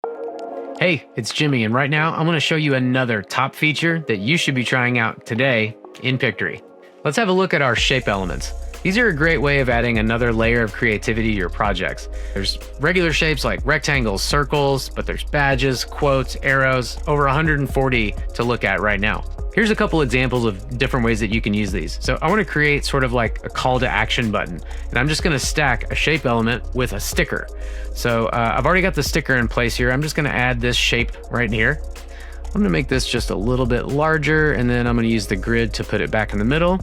Hey, it's Jimmy, and right now I'm going to show you another top feature that you should be trying out today in Pictory. Let's have a look at our shape elements. These are a great way of adding another layer of creativity to your projects. There's regular shapes like rectangles, circles, but there's badges, quotes, arrows, over 140 to look at right now. Here's a couple examples of different ways that you can use these. So I want to create sort of like a call to action button, and I'm just going to stack a shape element with a sticker. So I've already got the sticker in place here. I'm just going to add this shape right here. I'm going to make this just a little bit larger, and then I'm going to use the grid to put it back in the middle.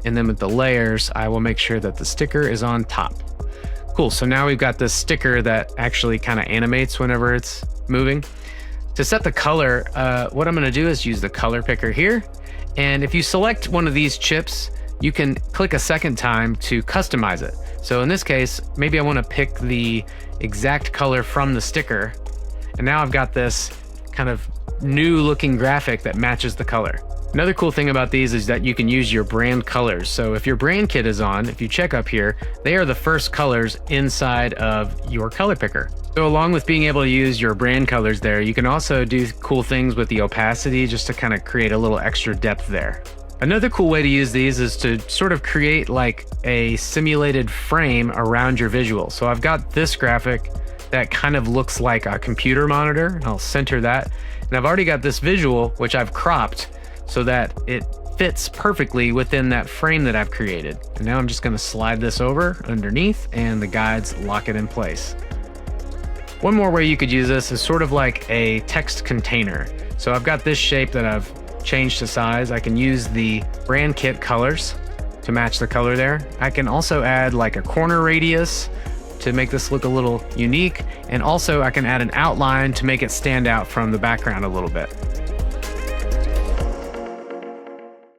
And then with the layers, I will make sure that the sticker is on top. Cool, so now we've got this sticker that actually kind of animates whenever it's moving. To set the color, what I'm gonna do is use the color picker here. And if you select one of these chips, you can click a second time to customize it. So in this case, maybe I wanna pick the exact color from the sticker. And now I've got this kind of new looking graphic that matches the color. Another cool thing about these is that you can use your brand colors. So if your brand kit is on, if you check up here, they are the first colors inside of your color picker. So along with being able to use your brand colors there, you can also do cool things with the opacity just to kind of create a little extra depth there. Another cool way to use these is to sort of create like a simulated frame around your visual. So I've got this graphic that kind of looks like a computer monitor, and I'll center that. And I've already got this visual, which I've cropped so that it fits perfectly within that frame that I've created. And now I'm just gonna slide this over underneath and the guides lock it in place. One more way you could use this is sort of like a text container. So I've got this shape that I've changed to size. I can use the brand kit colors to match the color there. I can also add like a corner radius to make this look a little unique. And also I can add an outline to make it stand out from the background a little bit.